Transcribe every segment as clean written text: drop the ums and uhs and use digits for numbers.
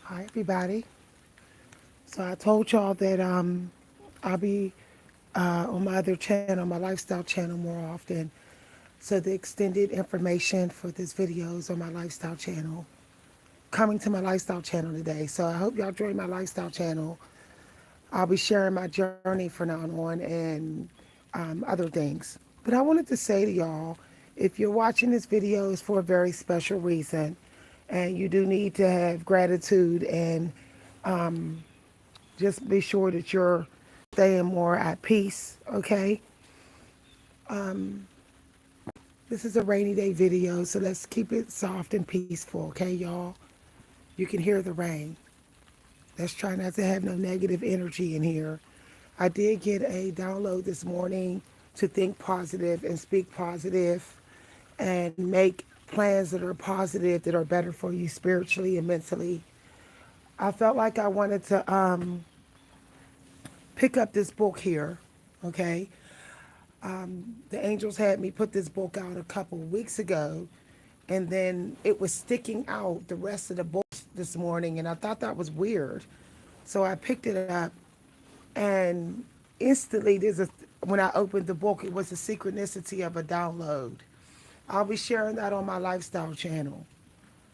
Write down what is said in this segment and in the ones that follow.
Hi, everybody. So I told y'all that I'll be on my other channel, my lifestyle channel, more often. So the extended information for this video is on my lifestyle channel. Coming to my lifestyle channel today. So I hope y'all join my lifestyle channel. I'll be sharing my journey from now on and other things. But I wanted to say to y'all, if you're watching this video, it's for a very special reason, and you do need to have gratitude and just be sure that you're staying more at peace, okay? This is a rainy day video, so let's keep it soft and peaceful, okay, y'all? You can hear the rain. Let's try not to have no negative energy in here. I did get a download this morning to think positive and speak positive and make plans that are positive, that are better for you spiritually and mentally. I felt like I wanted to pick up this book here, okay? The angels had me put this book out a couple weeks ago, and then it was sticking out the rest of the book this morning, and I thought that was weird. So I picked it up, and instantly when I opened the book, it was the synchronicity of a download. I'll be sharing that on my lifestyle channel,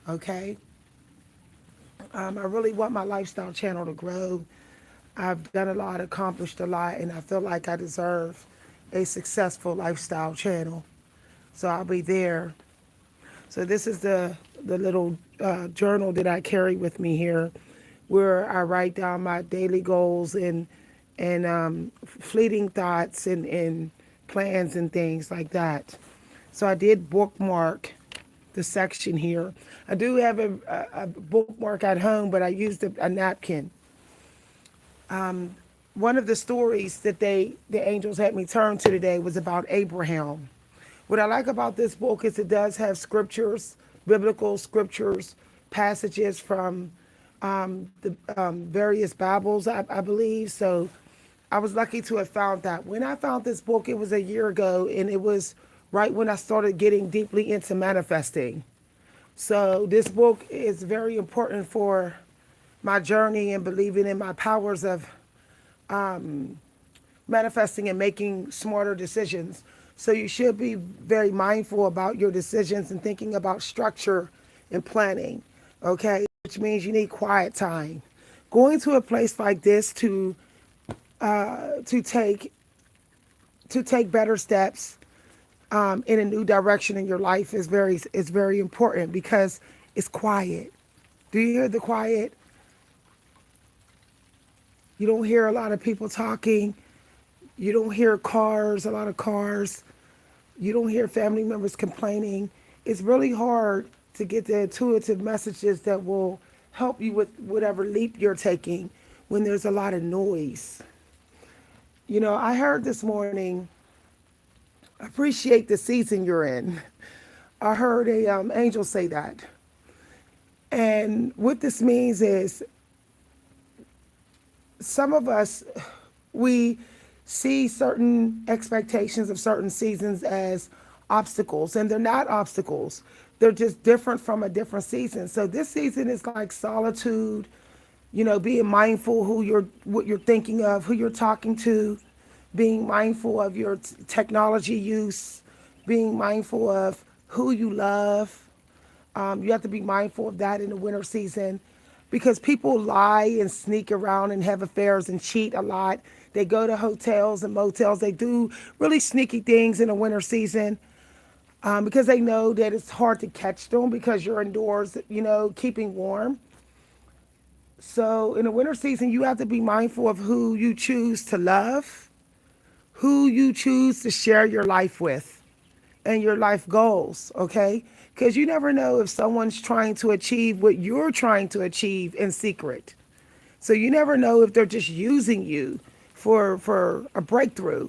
okay? I really want my lifestyle channel to grow. I've done a lot, accomplished a lot, and I feel like I deserve a successful lifestyle channel. So I'll be there. So this is the little journal that I carry with me here, where I write down my daily goals and fleeting thoughts and plans and things like that. So I did bookmark the section here. I do have a bookmark at home, but I used a napkin. One of the stories that the angels had me turn to today was about Abraham. What I like about this book is it does have scriptures, biblical scriptures, passages from the various Bibles, I believe. So I was lucky to have found that. When I found this book, it was a year ago, and it was right when I started getting deeply into manifesting. So this book is very important for my journey and believing in my powers of manifesting and making smarter decisions. So you should be very mindful about your decisions and thinking about structure and planning, okay? Which means you need quiet time. Going to a place like this to take to take better steps in a new direction in your life is very important because it's quiet. Do you hear the quiet? You don't hear a lot of people talking. You don't hear cars, a lot of cars. You don't hear family members complaining. It's really hard to get the intuitive messages that will help you with whatever leap you're taking when there's a lot of noise. You know, I heard this morning, appreciate the season you're in. I heard a angel say that. And what this means is some of us, we see certain expectations of certain seasons as obstacles, and they're not obstacles. They're just different from a different season. So this season is like solitude, you know, being mindful what you're thinking of, who you're talking to, being mindful of your technology use, being mindful of who you love. You have to be mindful of that in the winter season because people lie and sneak around and have affairs and cheat a lot. They go to hotels and motels. They do really sneaky things in the winter season because they know that it's hard to catch them because you're indoors, you know, keeping warm. So in the winter season, you have to be mindful of who you choose to love, who you choose to share your life with, and your life goals, okay? Because you never know if someone's trying to achieve what you're trying to achieve in secret. So you never know if they're just using you for a breakthrough.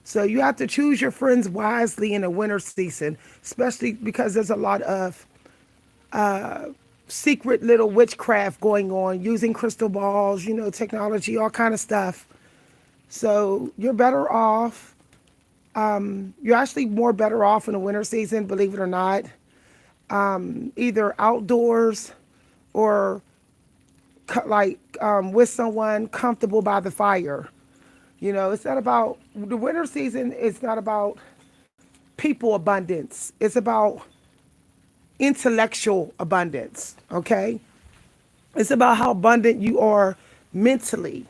So you have to choose your friends wisely in the winter season, especially because there's a lot of secret little witchcraft going on, using crystal balls, you know, technology, all kind of stuff. So you're better off. You're actually more better off in the winter season, believe it or not, either outdoors or with someone comfortable by the fire. It's not about the winter season. It's not about people abundance. It's about intellectual abundance. Okay, it's about how abundant you are mentally.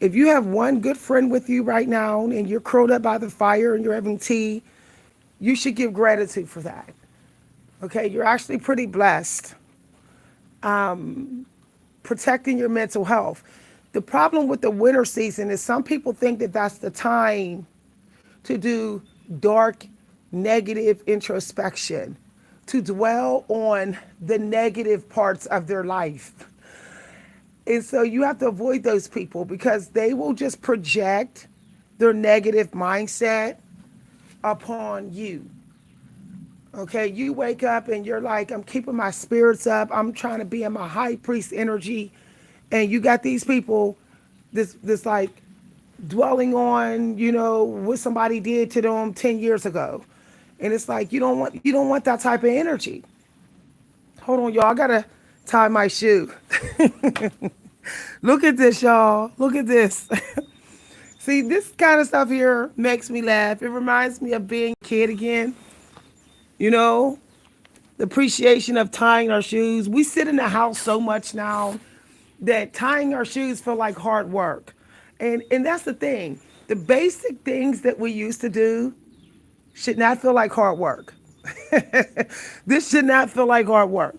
If you have one good friend with you right now and you're curled up by the fire and you're having tea, you should give gratitude for that. Okay, you're actually pretty blessed. Protecting your mental health. The problem with the winter season is some people think that that's the time to do dark, negative introspection, to dwell on the negative parts of their life. And so you have to avoid those people because they will just project their negative mindset upon you. Okay, you wake up and you're like, I'm keeping my spirits up. I'm trying to be in my high priest energy. And you got these people, this like dwelling on, what somebody did to them 10 years ago. And it's like you don't want that type of energy. Hold on, y'all. I gotta tie my shoe. Look at this, y'all. Look at this. See, this kind of stuff here makes me laugh. It reminds me of being a kid again. You know, the appreciation of tying our shoes. We sit in the house so much now that tying our shoes feel like hard work. And that's the thing. The basic things that we used to do should not feel like hard work. This should not feel like hard work.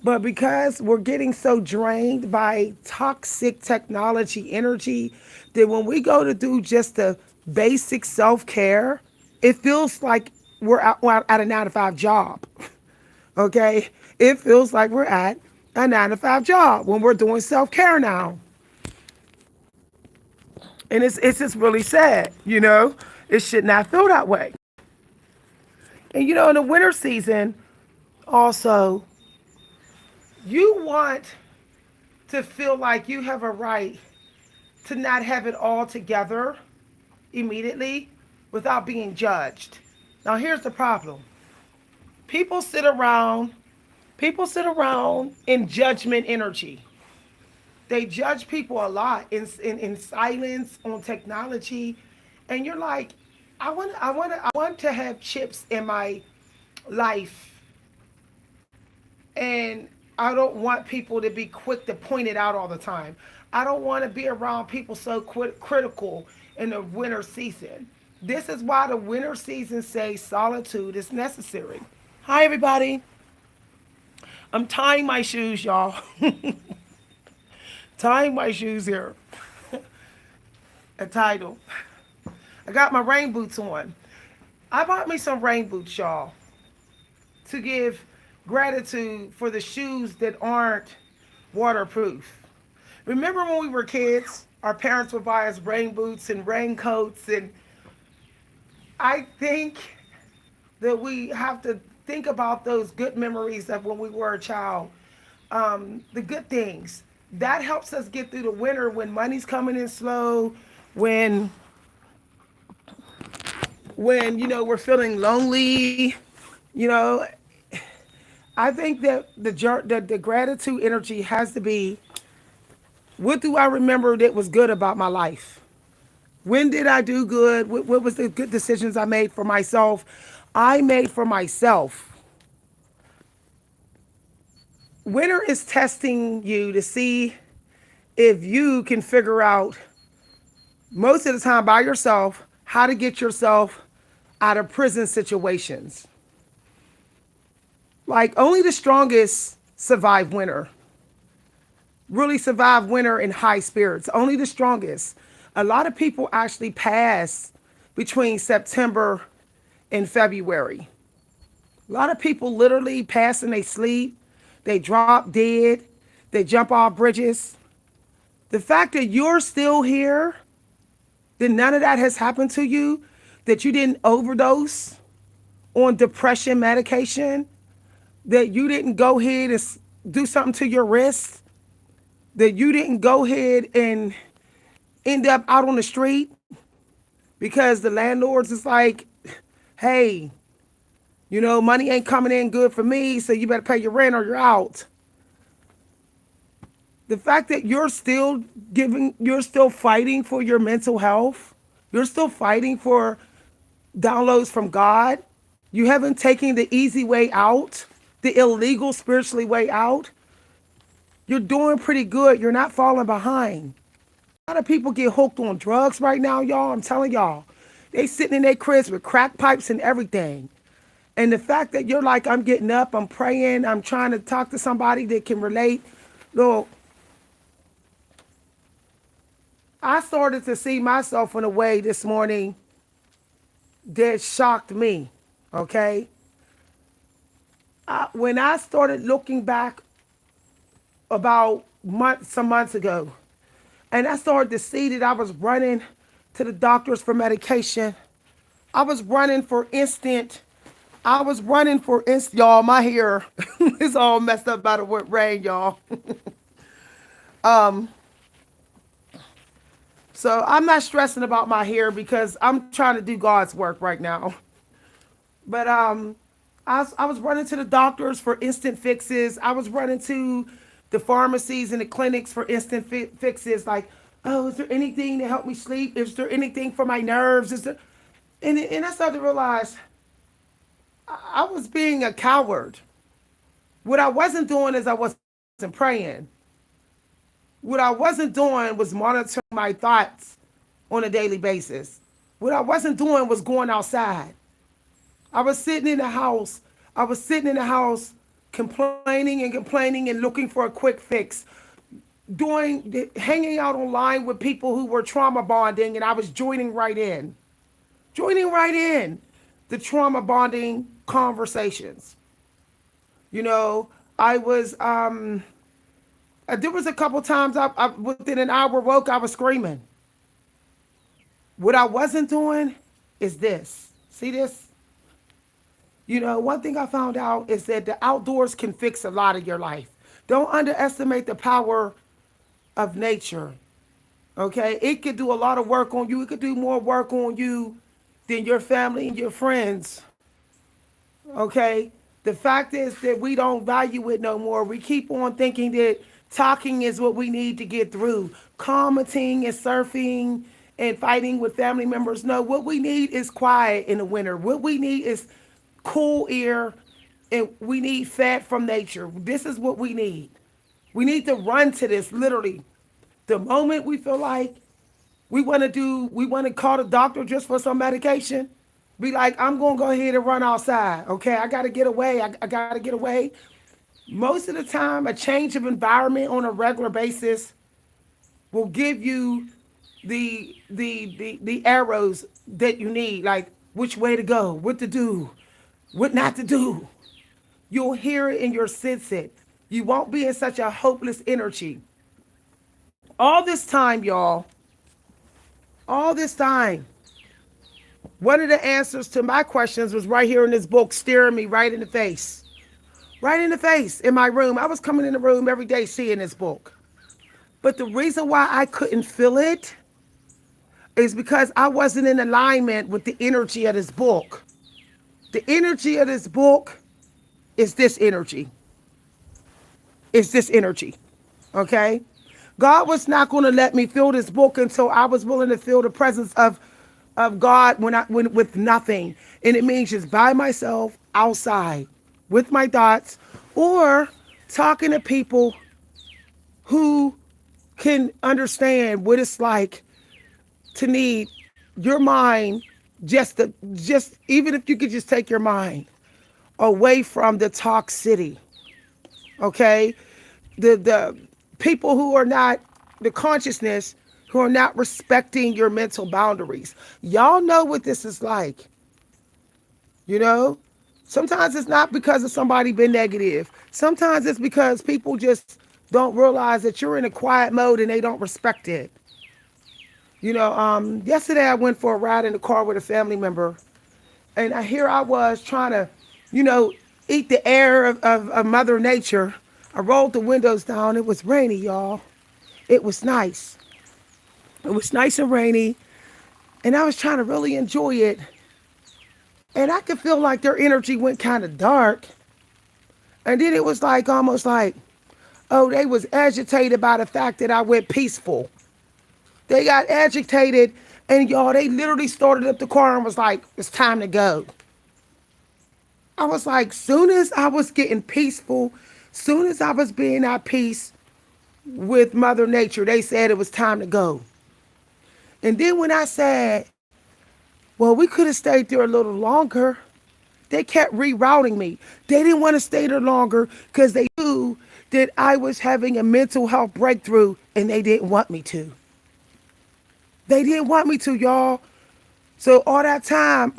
But because we're getting so drained by toxic technology energy, that when we go to do just the basic self care, it feels like we're at a 9 to 5 job. Okay? It feels like we're at a 9 to 5 job when we're doing self care now. And it's just really sad, It should not feel that way. And in the winter season, also, you want to feel like you have a right to not have it all together immediately without being judged. Now here's the problem. People sit around people sit around in judgment energy. They judge people a lot in silence on technology. And you're like, I want to have chips in my life, and I don't want people to be quick to point it out all the time. I don't want to be around people so critical in the winter season. This is why the winter season says solitude is necessary. Hi, everybody. I'm tying my shoes, y'all. Tying my shoes here. A title. I got my rain boots on. I bought me some rain boots, y'all, to give gratitude for the shoes that aren't waterproof. Remember when we were kids, our parents would buy us rain boots and raincoats, and I think that we have to think about those good memories of when we were a child. The good things. That helps us get through the winter when money's coming in slow, when we're feeling lonely, you know. I think that the gratitude energy has to be, what do I remember that was good about my life? When did I do good? What was the good decisions I made for myself? I made for myself. Winter is testing you to see if you can figure out, most of the time by yourself, how to get yourself out of prison situations. Like, only the strongest survive winter. Really survive winter in high spirits. Only the strongest. A lot of people actually pass between September and February. A lot of people literally pass in their sleep. They drop dead. They jump off bridges. The fact that you're still here, that none of that has happened to you, that you didn't overdose on depression medication, that you didn't go ahead and do something to your wrist, that you didn't go ahead and end up out on the street because the landlords is like, hey, money ain't coming in good for me, so you better pay your rent or you're out. The fact that you're still fighting for your mental health, you're still fighting for downloads from God. You haven't taken the easy way out, the illegal spiritually way out. You're doing pretty good. You're not falling behind. A lot of people get hooked on drugs right now, y'all. I'm telling y'all. They sitting in their cribs with crack pipes and everything. And the fact that you're like, I'm getting up, I'm praying, I'm trying to talk to somebody that can relate. Look, I started to see myself in a way this morning that shocked me. Okay? When I started looking back about some months ago, and I started to see that I was running to the doctors for medication. I was running for instant. I was running for instant. Y'all, my hair is all messed up by the rain, y'all. So I'm not stressing about my hair because I'm trying to do God's work right now. But I was running to the doctors for instant fixes. I was running to the pharmacies and the clinics for instant fixes. Like, oh, is there anything to help me sleep? Is there anything for my nerves? Is there? And I started to realize I was being a coward. What I wasn't doing is I wasn't praying. What I wasn't doing was monitoring my thoughts on a daily basis. What I wasn't doing was going outside. I was sitting in the house. I was sitting in the house complaining and looking for a quick fix, hanging out online with people who were trauma bonding, and I was joining right in the trauma bonding conversations. You know, I was there was a couple times within an hour woke, I was screaming. What I wasn't doing is this. See this? You know, one thing I found out is that the outdoors can fix a lot of your life. Don't underestimate the power of nature. Okay? It could do a lot of work on you. It could do more work on you than your family and your friends. Okay? The fact is that we don't value it no more. We keep on thinking that talking is what we need to get through. Commenting and surfing and fighting with family members. No, what we need is quiet in the winter. What we need is cool air, and we need fat from nature. This is what we need. We need to run to this literally. The moment we feel like we want to call the doctor just for some medication, be like, I'm going to go ahead and run outside. Okay, I got to get away. I got to get away. Most of the time, a change of environment on a regular basis will give you the arrows that you need, like which way to go, what to do, what not to do. You'll hear it and you'll sense it. You won't be in such a hopeless energy. All this time, y'all, all this time, one of the answers to my questions was right here in this book, staring me right in the face. Right in the face in my room. I was coming in the room every day seeing this book. But the reason why I couldn't feel it is because I wasn't in alignment with the energy of this book. The energy of this book is this energy. It's this energy. Okay? God was not going to let me feel this book until I was willing to feel the presence of God when with nothing. And it means just by myself outside with my thoughts or talking to people who can understand what it's like to need your mind just even if you could just take your mind away from the toxicity. Okay? The people who are not the consciousness who are not respecting your mental boundaries. Y'all know what this is like. You know? Sometimes it's not because of somebody been negative. Sometimes it's because people just don't realize that you're in a quiet mode and they don't respect it. You know, yesterday I went for a ride in the car with a family member, and here I was trying to, you know, eat the air of Mother Nature. I rolled the windows down. It was rainy, y'all. It was nice. It was nice and rainy, and I was trying to really enjoy it. And I could feel like their energy went kind of dark. And then it was like almost like, Oh, they was agitated by the fact that I went peaceful. They got agitated, and y'all, they literally started up the car and was like, it's time to go. I was like, soon as I was getting peaceful, soon as I was being at peace with Mother Nature, they said it was time to go. And then when I said, well, we could have stayed there a little longer, they kept rerouting me. They didn't want to stay there longer because they knew that I was having a mental health breakthrough and they didn't want me to. They didn't want me to, y'all. So all that time,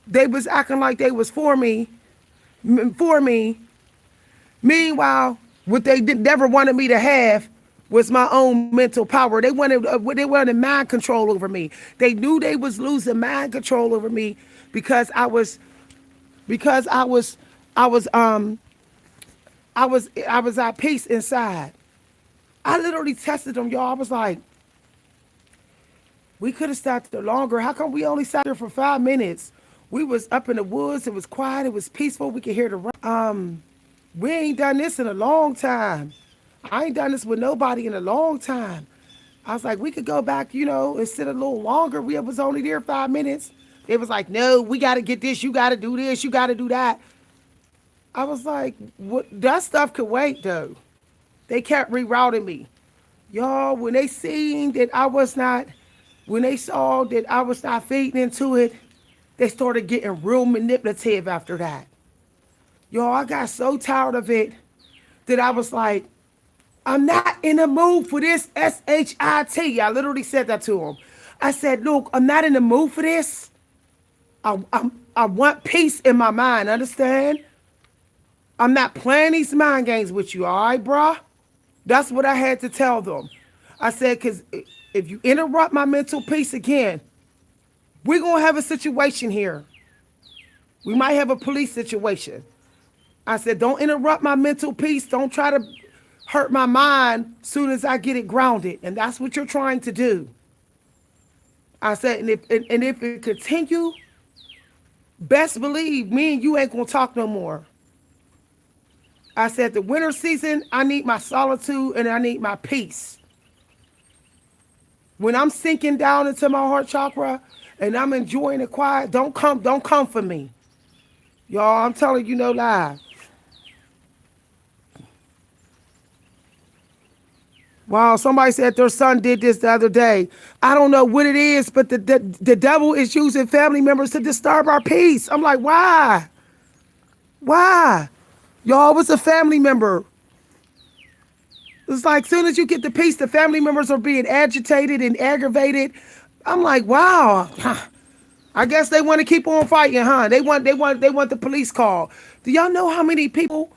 they was acting like they was for me. Meanwhile, what they never wanted me to have was my own mental power. They wanted mind control over me. They knew they was losing mind control over me because I was at peace inside. I literally tested them, y'all. I was like, we could have sat there longer. How come we only sat there for 5 minutes? We was up in the woods. It was quiet. It was peaceful. We could hear the rain. We ain't done this in a long time. I ain't done this with nobody in a long time. I was like, we could go back, and sit a little longer. We was only there 5 minutes. It was like, no, we got to get this. You got to do this. You got to do that. I was like, what? That stuff could wait, though. They kept rerouting me. Y'all, when they seen that when they saw that I was not feeding into it, they started getting real manipulative after that. Y'all, I got so tired of it that I was like, I'm not in the mood for this S-H-I-T. I literally said that to him. I said, look, I'm not in the mood for this. I want peace in my mind, understand? I'm not playing these mind games with you, all right, bruh? That's what I had to tell them. I said, because if you interrupt my mental peace again, we're going to have a situation here. We might have a police situation. I said, don't interrupt my mental peace. Don't try to hurt my mind soon as I get it grounded. And that's what you're trying to do. I said, and if it continue, best believe me and you ain't going to talk no more. I said, the winter season, I need my solitude and I need my peace. When I'm sinking down into my heart chakra and I'm enjoying the quiet, don't come for me. Y'all, I'm telling you no lie. Wow, somebody said their son did this the other day. I don't know what it is, but the devil is using family members to disturb our peace. I'm like, why? Why? Y'all, was a family member. It's like soon as you get the peace, the family members are being agitated and aggravated. I'm like, wow. I guess they want to keep on fighting, huh? They want the police call. Do y'all know how many people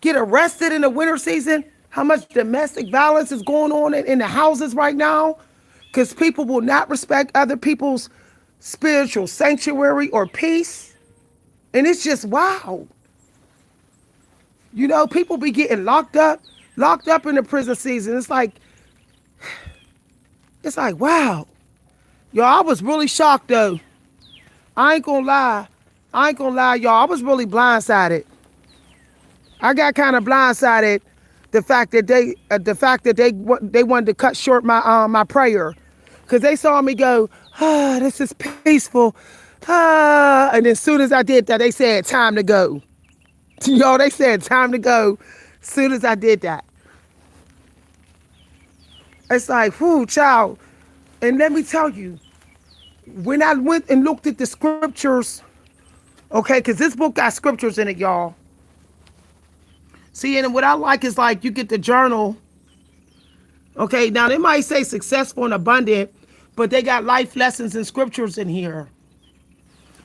get arrested in the winter season? How much domestic violence is going on in the houses right now? Because people will not respect other people's spiritual sanctuary or peace. And it's just wow. People be getting locked up in the prison season. It's like, wow. Y'all, I was really shocked though. I ain't gonna lie, y'all. I was really blindsided. I got kind of blindsided the fact that they wanted to cut short my prayer, because they saw me go, this is peaceful, and as soon as I did that, they said time to go. Y'all, they said time to go. As soon as I did that, it's like, whoo, child. And let me tell you, when I went and looked at the scriptures, okay, because this book got scriptures in it, y'all. See, and what I like is like you get the journal. Okay, now they might say successful and abundant, but they got life lessons and scriptures in here.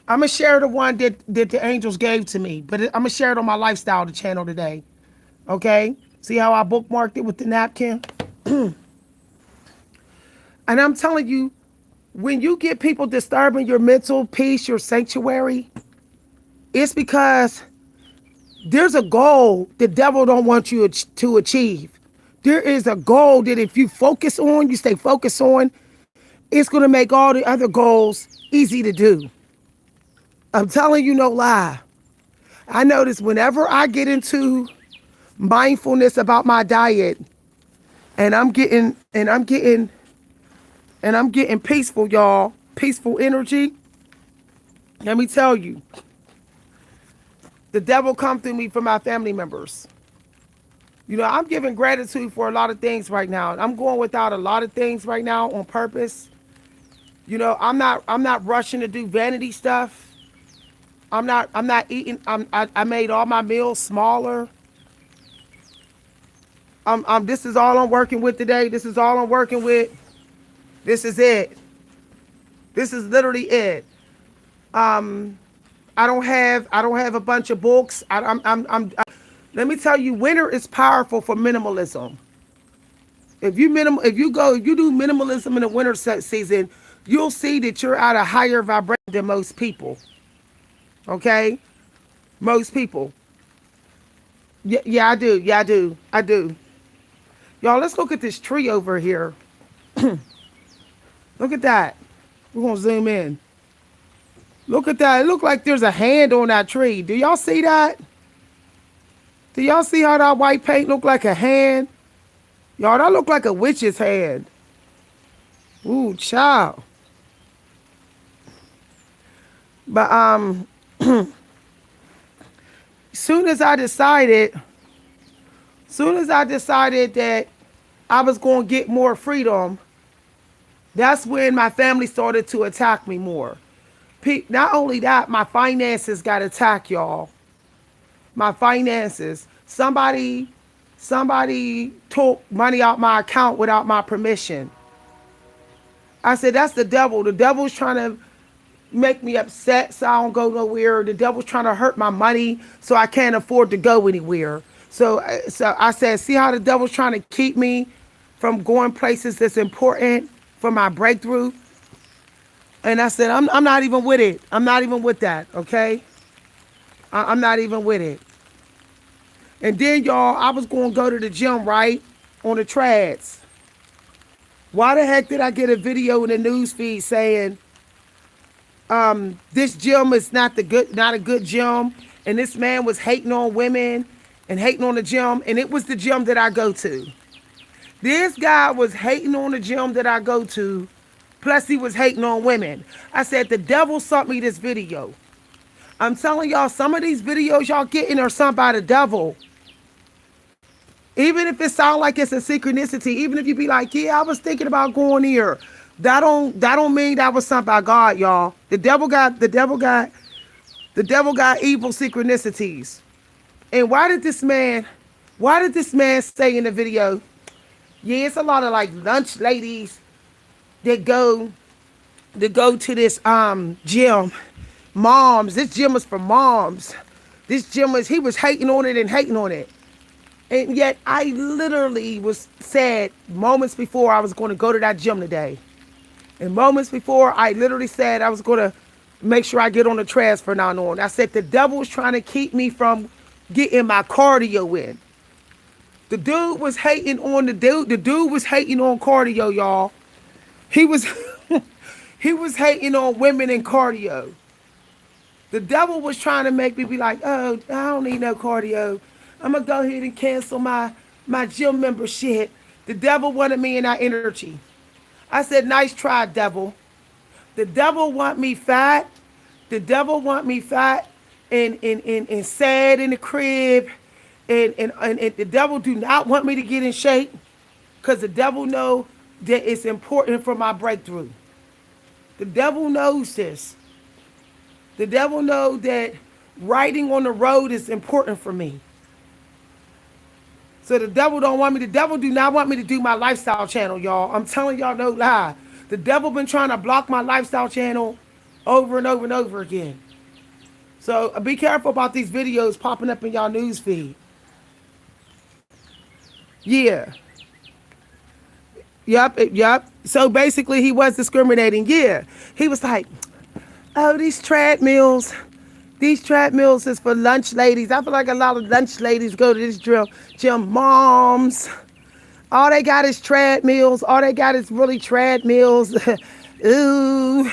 I'm going to share the one that the angels gave to me, but I'm going to share it on my lifestyle the channel today. Okay? See how I bookmarked it with the napkin? And I'm telling you, when you get people disturbing your mental peace, your sanctuary, it's because there's a goal the devil don't want you to achieve. There is a goal that if you stay focused on, it's going to make all the other goals easy to do. I'm telling you no lie. I notice whenever I get into mindfulness about my diet, and I'm getting peaceful, y'all. Peaceful energy. Let me tell you, the devil come through me for my family members. You know, I'm giving gratitude for a lot of things right now. I'm going without a lot of things right now on purpose. You know, I'm not rushing to do vanity stuff. I'm not eating. I made all my meals smaller. This is all I'm working with today. This is all I'm working with. This is it. This is literally it. I don't have a bunch of books. Let me tell you, winter is powerful for minimalism. If you do minimalism in the winter season, you'll see that you're at a higher vibration than most people. Okay, most people. Yeah, yeah, I do. Yeah, I do. I do. Y'all, let's look at this tree over here. Look at that. We're gonna zoom in. Look at that. It look like there's a hand on that tree. Do y'all see that? Do y'all see how that white paint look like a hand? Y'all, that look like a witch's hand. Ooh, child. But soon as I decided, soon as I decided that I was going to get more freedom, that's when my family started to attack me more. Not only that, my finances got attacked, y'all. My finances. Somebody took money out my account without my permission. I said, that's the devil. The devil's trying to make me upset so I don't go nowhere. The devil's trying to hurt my money so I can't afford to go anywhere. So I said, see how the devil's trying to keep me from going places that's important for my breakthrough? And I said, I'm not even with it. I'm not even with that, okay? I'm not even with it. And then, y'all, I was going to go to the gym, right, on the trads. Why the heck did I get a video in the news feed saying this gym is not a good gym, and this man was hating on women and hating on the gym, and it was the gym that I go to. This guy was hating on the gym that I go to, plus he was hating on women. I said, the devil sent me this video. I'm telling y'all, some of these videos y'all getting are sent by the devil. Even if it sounds like it's a synchronicity, even if you be like, yeah, I was thinking about going here. That don't mean that was sent by God, y'all. The devil got evil synchronicities. And why did this man say in the video, yeah, it's a lot of like lunch ladies that go to this gym. Moms, this gym is for moms. He was hating on it and hating on it. And yet I literally was said moments before I was going to go to that gym today. And moments before I literally said I was going to make sure I get on the trash from now on. I said the devil was trying to keep me from getting my cardio in. The dude was hating on the dude was hating on cardio, y'all. He was he was hating on women in cardio. The devil was trying to make me be like, oh, I don't need no cardio. I'm going to go ahead and cancel my gym membership. The devil wanted me in that energy. I said, nice try, devil. The devil want me fat. The devil want me fat and sad in the crib. And the devil do not want me to get in shape because the devil know that it's important for my breakthrough. The devil knows this. The devil know that riding on the road is important for me. So the devil don't want me. The devil do not want me to do my lifestyle channel, y'all. I'm telling y'all no lie. The devil been trying to block my lifestyle channel over and over and over again. So be careful about these videos popping up in y'all news feed. Yeah. Yep. So basically he was discriminating. Yeah. He was like, oh, these treadmills is for lunch ladies. I feel like a lot of lunch ladies go to this gym. Moms, all they got is treadmills. All they got is really treadmills. Ooh.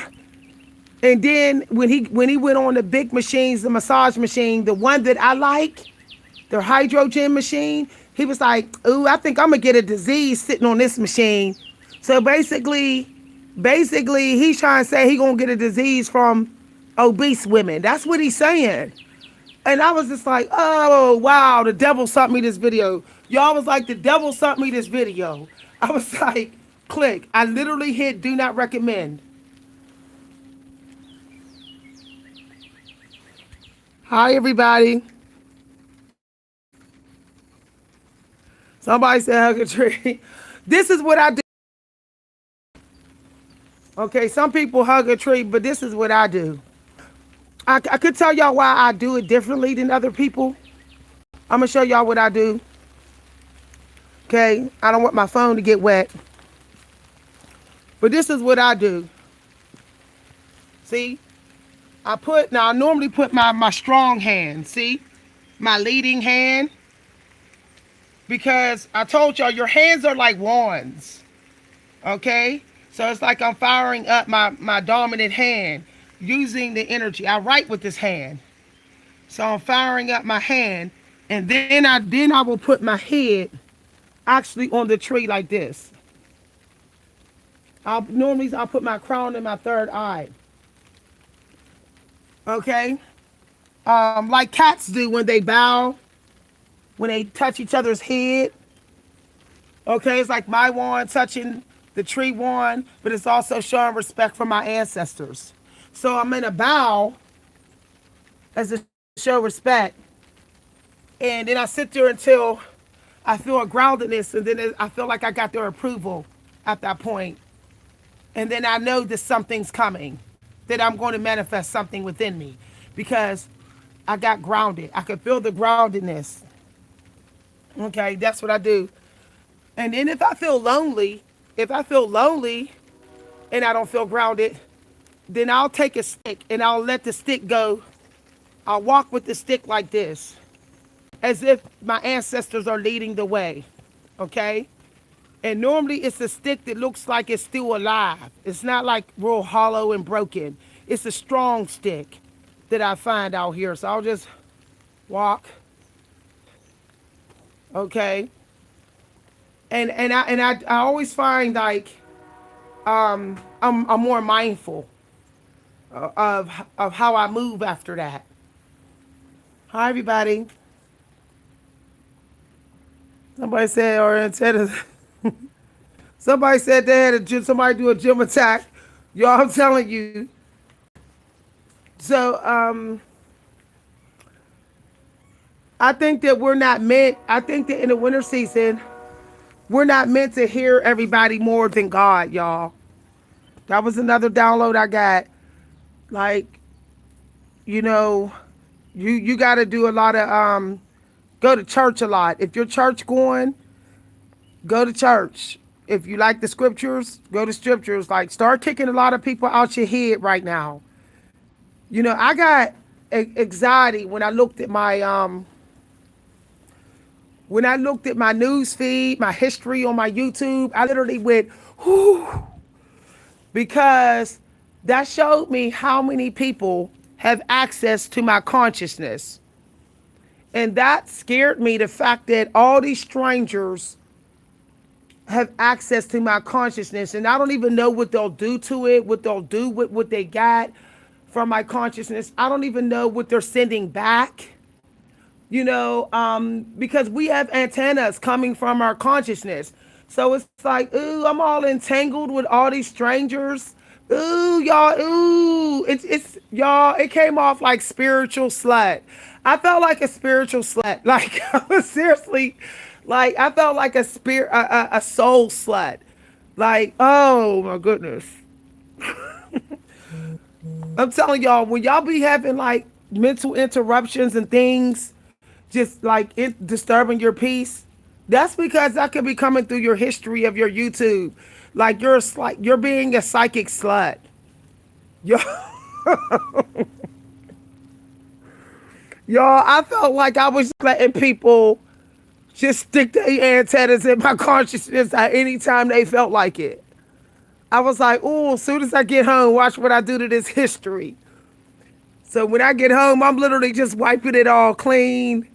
And then when he went on the big machines, the massage machine, the one that I like, their hydrogen machine. He was like, "Ooh, I think I'm gonna get a disease sitting on this machine." So basically, he's trying to say he gonna get a disease from obese women. That's what he's saying. And I was just like, "Oh wow, the devil sent me this video." Y'all was like, "The devil sent me this video." I was like, "Click." I literally hit "Do not recommend." Hi everybody. Somebody said hug a tree. This is what I do. Okay, some people hug a tree, but this is what I do. I could tell y'all why I do it differently than other people. I'm gonna show y'all what I do. Okay, I don't want my phone to get wet, but this is what I do. See, I normally put my strong hand. See, my leading hand, because I told y'all your hands are like wands. Okay, so it's like I'm firing up my dominant hand using the energy. I write with this hand, so I'm firing up my hand, and then I will put my head actually on the tree like this. I'll put my crown in my third eye. Okay, like cats do when they bow, when they touch each other's head. Okay, it's like my wand touching the tree wand, but it's also showing respect for my ancestors. So I'm in a bow as to show respect, and then I sit there until I feel a groundedness, and then I feel like I got their approval at that point. And then I know that something's coming, that I'm going to manifest something within me because I got grounded. I could feel the groundedness. Okay, that's what I do. And then if I feel lonely and I don't feel grounded, then I'll take a stick and I'll let the stick go. I'll walk with the stick like this, as if my ancestors are leading the way. Okay? And normally it's a stick that looks like it's still alive. It's not like real hollow and broken. It's a strong stick that I find out here. So I'll just walk. Okay? And I always find like I'm more mindful of how I move after that. Hi everybody. Somebody said or instead somebody said they had a gym, somebody do a gym attack. Y'all, I'm telling you. So I think that we're not meant. I think that in the winter season, we're not meant to hear everybody more than God, y'all. That was another download I got. Like, you know, you got to do a lot of go to church a lot. If you're church going, go to church. If you like the scriptures, go to scriptures. Like, start kicking a lot of people out your head right now. You know, I got anxiety when I looked at my news feed, my history on my YouTube. I literally went, whoo, because that showed me how many people have access to my consciousness. And that scared me, the fact that all these strangers have access to my consciousness, and I don't even know what they'll do to it, what they'll do with what they got from my consciousness. I don't even know what they're sending back, because we have antennas coming from our consciousness. So it's like, ooh, I'm all entangled with all these strangers. Ooh, y'all, ooh, it's y'all. It came off like spiritual slut. I felt like a spiritual slut. Like I was seriously, like I felt like a soul slut. Like, oh my goodness. I'm telling y'all, when y'all be having like mental interruptions and things, just like it disturbing your peace, that's because that could be coming through your history of your YouTube. Like you're being a psychic slut. Y'all, y'all, I felt like I was letting people just stick their antennas in my consciousness at any time they felt like it. I was like, oh, as soon as I get home, watch what I do to this history. So when I get home, I'm literally just wiping it all clean.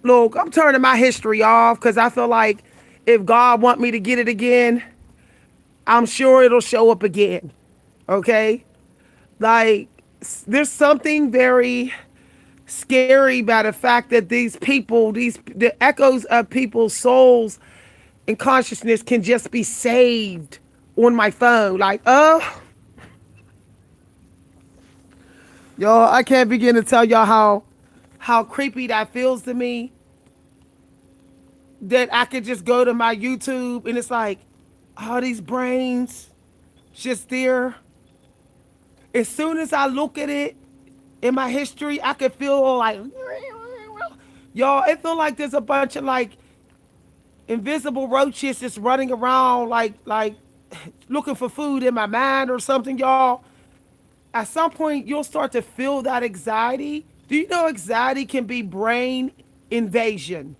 Look, I'm turning my history off because I feel like if God want me to get it again, I'm sure it'll show up again. Okay? Like, there's something very scary about the fact that these people, the echoes of people's souls and consciousness can just be saved on my phone. Like, y'all, I can't begin to tell y'all how creepy that feels to me. That I could just go to my YouTube and it's like all these brains just there. As soon as I look at it in my history, I could feel like, y'all, it feel like there's a bunch of like invisible roaches just running around like looking for food in my mind or something, y'all. At some point you'll start to feel that anxiety. Do you know anxiety can be brain invasion?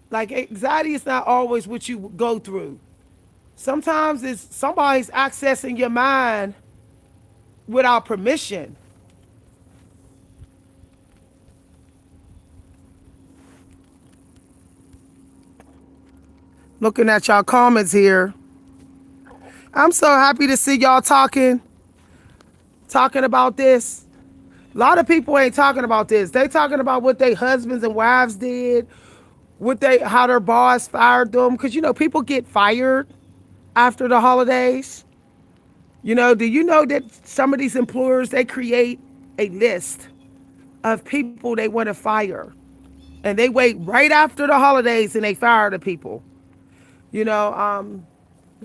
Like anxiety is not always what you go through. Sometimes it's somebody's accessing your mind without permission. Looking at y'all comments here. I'm so happy to see y'all talking about this. A lot of people ain't talking about this. They talking about what their husbands and wives did, how their boss fired them. Cause people get fired after the holidays. Do you know that some of these employers they create a list of people they want to fire, and they wait right after the holidays and they fire the people. You know, um,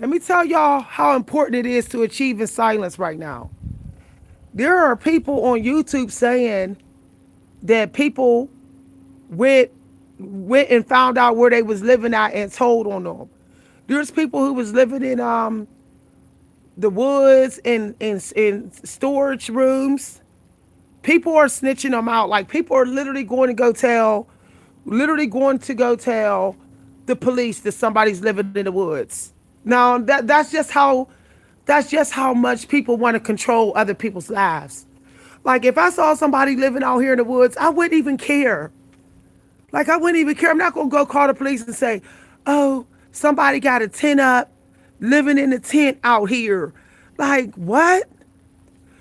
Let me tell y'all how important it is to achieve in silence right now. There are people on YouTube saying that people went went and found out where they was living at and told on them. There's people who was living in the woods in storage rooms. People are snitching them out. Like people are literally going to go tell the police that somebody's living in the woods. Now that's just how much people want to control other people's lives. Like if I saw somebody living out here in the woods, I wouldn't even care. Like I wouldn't even care. I'm not gonna go call the police and say, "Oh, somebody got a tent up, living in a tent out here." Like what?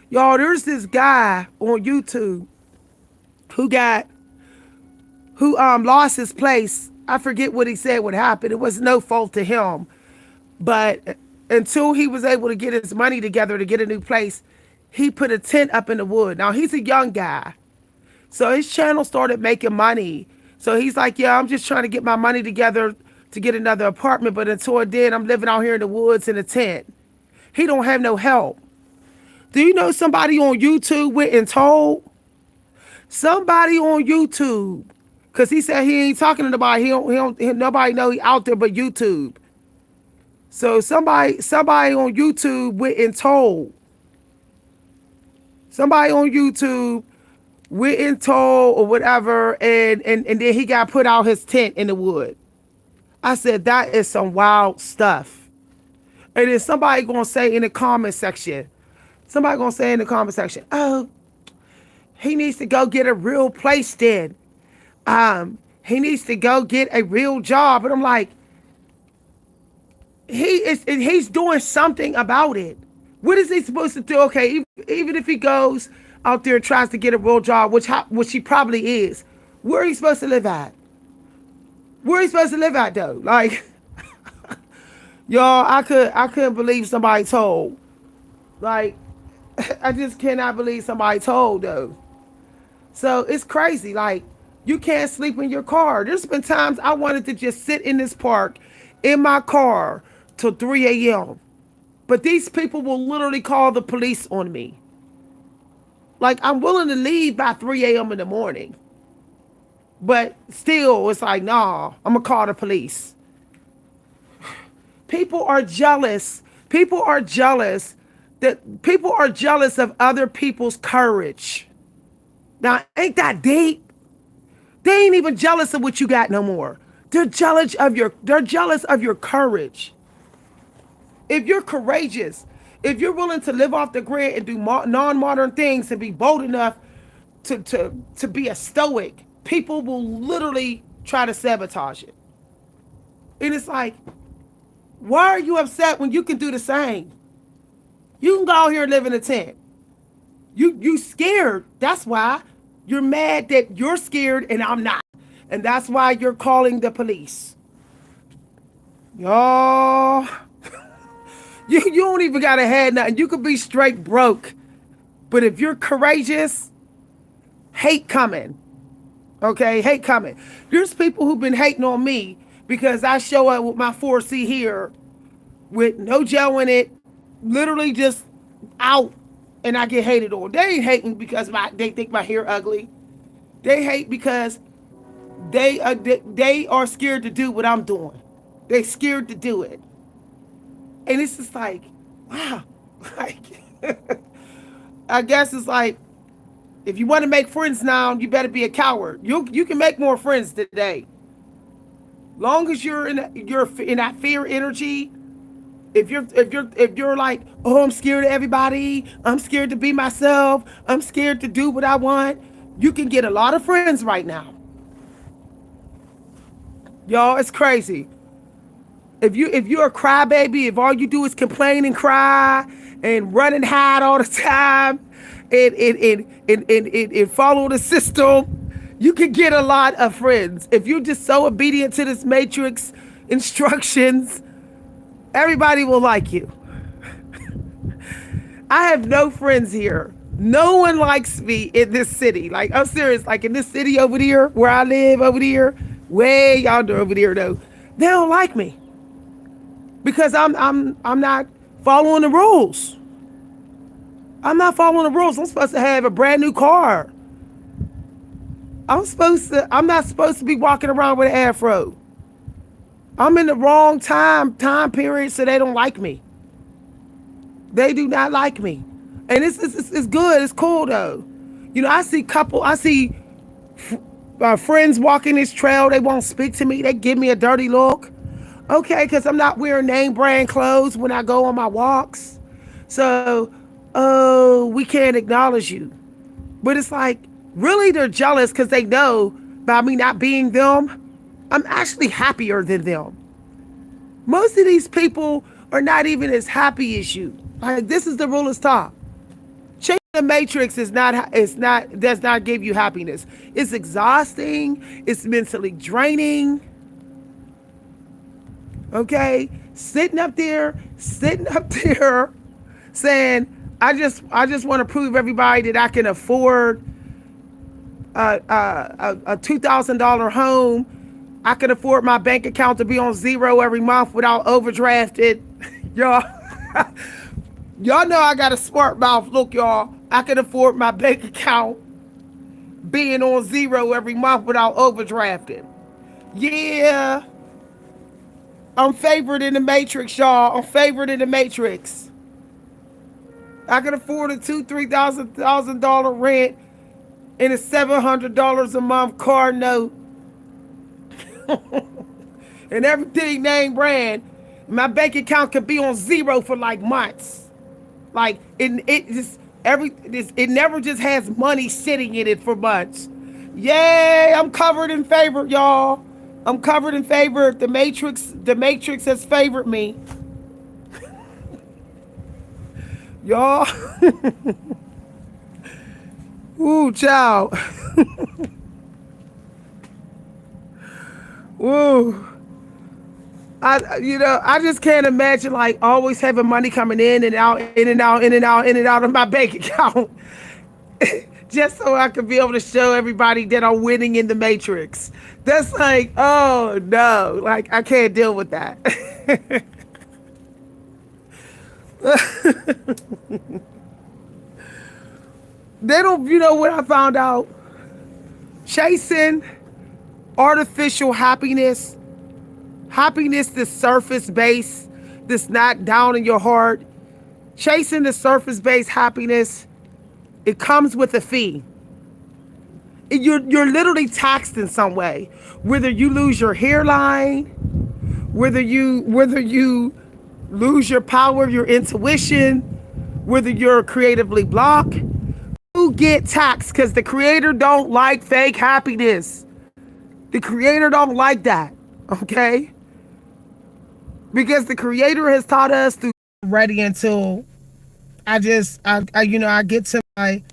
Y'all, there's this guy on YouTube who got who lost his place. I forget what he said would happen. It was no fault to him. But until he was able to get his money together to get a new place, he put a tent up in the wood. Now he's a young guy. So his channel started making money. So he's like, yeah, I'm just trying to get my money together to get another apartment. But until then, I'm living out here in the woods in a tent. He don't have no help. Do you know somebody on YouTube went and told somebody on YouTube? Because he said he ain't talking to nobody. Nobody know he out there but YouTube. So somebody on YouTube went and told. Somebody on YouTube went and told or whatever, and then he got put out his tent in the wood. I said, that is some wild stuff. And then somebody gonna say in the comment section, oh, he needs to go get a real place then. He needs to go get a real job. And I'm like, he's doing something about it. What is he supposed to do? Okay, even if he goes out there and tries to get a real job, which he probably is, where are you supposed to live at? Where are you supposed to live at though? Like, y'all, I couldn't believe somebody told. Like, I just cannot believe somebody told though. So it's crazy. Like, you can't sleep in your car. There's been times I wanted to just sit in this park in my car till 3 a.m. But these people will literally call the police on me. Like, I'm willing to leave by 3 a.m. in the morning. But still, it's like, nah, I'm going to call the police. People are jealous. People are jealous of other people's courage. Now, ain't that deep? They ain't even jealous of what you got no more. They're jealous of your courage. If you're courageous, if you're willing to live off the grid and do non-modern things and be bold enough to be a stoic, people will literally try to sabotage it. And it's like, why are you upset when you can do the same? You can go out here and live in a tent. You scared. That's why you're mad that you're scared and I'm not. And that's why you're calling the police. Y'all, you don't even gotta have nothing. You could be straight broke. But if you're courageous, hate coming. Okay, hate coming. There's people who've been hating on me because I show up with my 4C here with no gel in it, literally just out, and I get hated on. They ain't hating because they think my hair ugly. They hate because they are scared to do what I'm doing. They scared to do it. And it's just like, wow. Like, I guess it's like, if you want to make friends now, you better be a coward. You can make more friends today. Long as you're in that fear energy, if you're like, oh, I'm scared of everybody, I'm scared to be myself, I'm scared to do what I want, you can get a lot of friends right now. Y'all, it's crazy. If you're a crybaby, if all you do is complain and cry and run and hide all the time and follow the system, you can get a lot of friends. If you're just so obedient to this matrix instructions, everybody will like you. I have no friends here. No one likes me in this city. Like, I'm serious. Like, in this city over there, where I live over there, way yonder over there though, they don't like me because I'm not following the rules. I'm not following the rules. I'm supposed to have a brand new car. I'm not supposed to be walking around with an afro. I'm in the wrong time period, so they don't like me. They do not like me. And it's good. It's cool though. You know, I see friends walking this trail. They won't speak to me. They give me a dirty look. Okay, because I'm not wearing name brand clothes when I go on my walks. So, oh, we can't acknowledge you. But it's like, really, they're jealous because they know by me not being them, I'm actually happier than them. Most of these people are not even as happy as you. Like, this is the rule of top. Changing the matrix does not give you happiness. It's exhausting. It's mentally draining. Okay, sitting up there, saying, I just want to prove everybody that I can afford a $2,000 home. I can afford my bank account to be on zero every month without overdrafted. Y'all, y'all know I got a smart mouth. Look, y'all, I can afford my bank account being on zero every month without overdrafted. Yeah. I'm favored in the matrix, y'all. I'm favored in the matrix. I can afford a $2,000-$3,000 rent and a $700 a month car note. And everything name brand. My bank account could be on zero for like months. Like it never just has money sitting in it for months. Yay, I'm covered in favor, y'all. I'm covered in favor. The matrix has favored me. Y'all. Ooh, child. Ooh. I just can't imagine like always having money coming in and out of my bank account. Just so I could be able to show everybody that I'm winning in the matrix. That's like, oh no, like I can't deal with that. They don't, you know what I found out? Chasing artificial happiness that's surface based, that's not down in your heart. Chasing the surface based happiness, it comes with a fee. You're literally taxed in some way. Whether you lose your hairline, whether you lose your power, your intuition, whether you're creatively blocked, you get taxed because the creator don't like fake happiness. The creator don't like that. Okay? Because the creator has taught us to ready until I get to my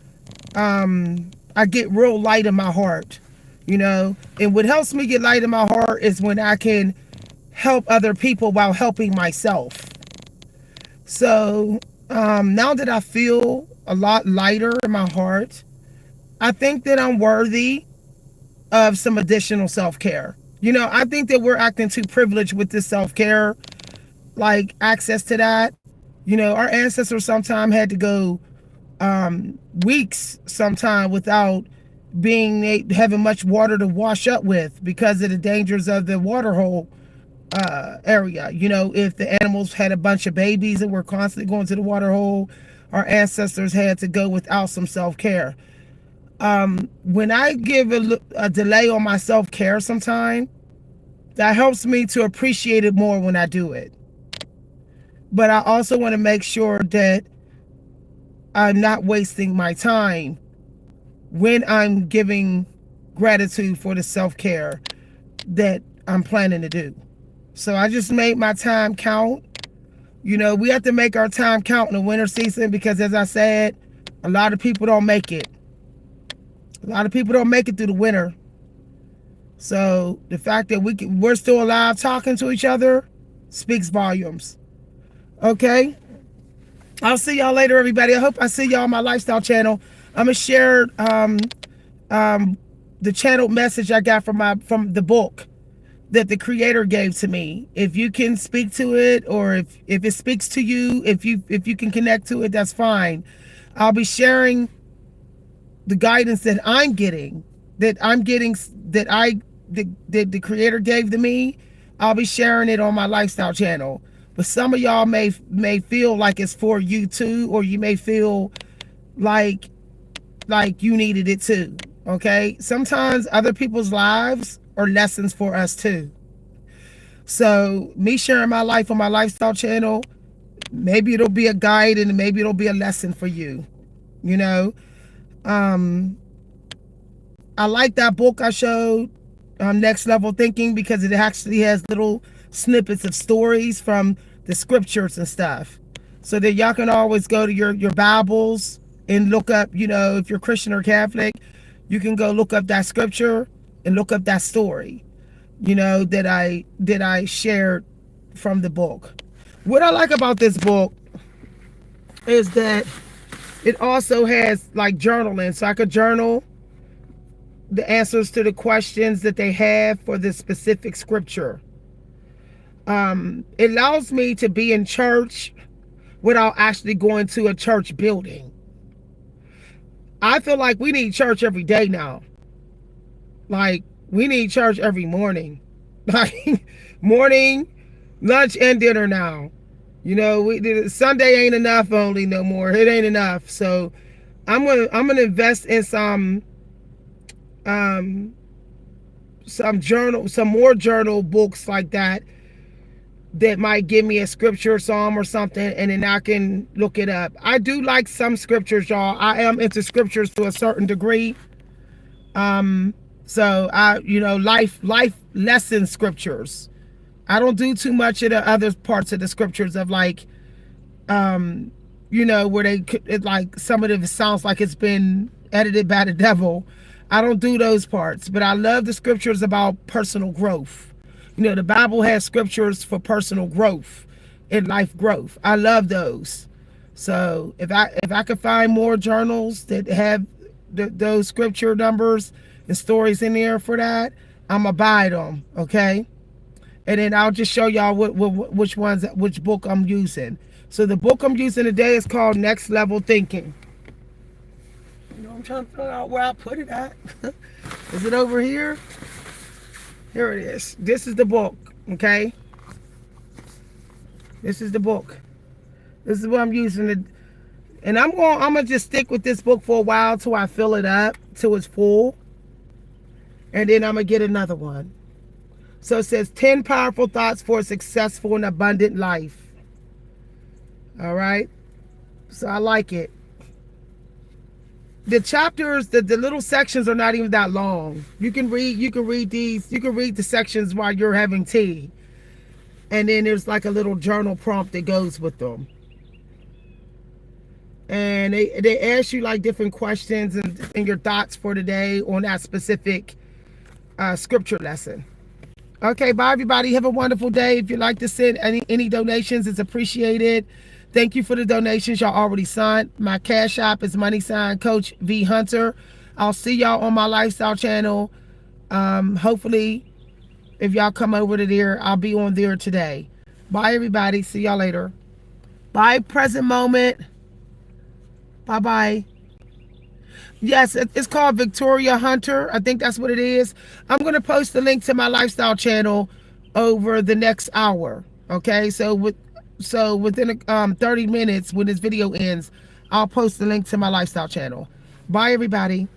I get real light in my heart, and what helps me get light in my heart is when I can help other people while helping myself. So now that I feel a lot lighter in my heart, I think that I'm worthy of some additional self-care. I think that we're acting too privileged with this self-care, like access to that. Our ancestors sometimes had to go weeks sometime without having much water to wash up with because of the dangers of the water hole area. If the animals had a bunch of babies and were constantly going to the water hole, our ancestors had to go without some self-care. When I give a delay on my self-care sometime, that helps me to appreciate it more when I do it. But I also want to make sure that I'm not wasting my time when I'm giving gratitude for the self-care that I'm planning to do. So I just made my time count. We have to make our time count in the winter season because, as I said, a lot of people don't make it. A lot of people don't make it through the winter. So the fact that we're still alive talking to each other speaks volumes. Okay? I'll see y'all later, everybody. I hope I see y'all on my lifestyle channel. I'm gonna share the channeled message I got from the book that the creator gave to me. If you can speak to it, or if it speaks to you, if you can connect to it, that's fine. I'll be sharing the guidance that I'm getting, that the creator gave to me. I'll be sharing it on my lifestyle channel. But some of y'all may feel like it's for you too, or you may feel like you needed it too. Okay? Sometimes other people's lives are lessons for us too. So me sharing my life on my lifestyle channel, maybe it'll be a guide and maybe it'll be a lesson for you. You know? I like that book I showed, Next Level Thinking, because it actually has little snippets of stories from the scriptures and stuff. So that y'all can always go to your Bibles and look up, if you're Christian or Catholic, you can go look up that scripture and look up that story, that I shared from the book. What I like about this book is that it also has like journaling. So I could journal the answers to the questions that they have for this specific scripture. It allows me to be in church without actually going to a church building. I feel like we need church every day now. Like, we need church every morning. Like, morning, lunch, and dinner now. Sunday ain't enough only no more. It ain't enough. So I'm gonna invest in some more journal books like that might give me a scripture, psalm, or something, and then I can look it up. I do like some scriptures, y'all. I am into scriptures to a certain degree. So life lesson scriptures. I don't do too much of the other parts of the scriptures of like, where like some of it sounds like it's been edited by the devil. I don't do those parts, but I love the scriptures about personal growth. The Bible has scriptures for personal growth and life growth. I love those. So if I could find more journals that have those scripture numbers and stories in there for that, I'm gonna buy them. Okay, and then I'll just show y'all which book I'm using. So the book I'm using today is called Next Level Thinking. I'm trying to figure out where I put it at. Is it over here? Here it is. This is the book, okay? This is the book. This is what I'm using it. And I'm gonna just stick with this book for a while till I fill it up, till it's full. And then I'm gonna get another one. So it says 10 powerful thoughts for a successful and abundant life. All right? So I like it. the chapters, the little sections are not even that long. You can read these, you can read the sections while you're having tea. And then there's like a little journal prompt that goes with them. And they ask you like different questions and your thoughts for the day on that specific scripture lesson. Okay, bye everybody. Have a wonderful day. If you'd like to send any donations, it's appreciated. Thank you for the donations y'all already signed. My cash app is money sign Coach V Hunter. I'll see y'all on my lifestyle channel. Hopefully, if y'all come over to there, I'll be on there today. Bye everybody. See y'all later. Bye present moment. Bye bye. Yes, it's called Victoria Hunter. I think that's what it is. I'm going to post the link to my lifestyle channel over the next hour. Okay, so within 30 minutes when this video ends, I'll post the link to my lifestyle channel. Bye, everybody.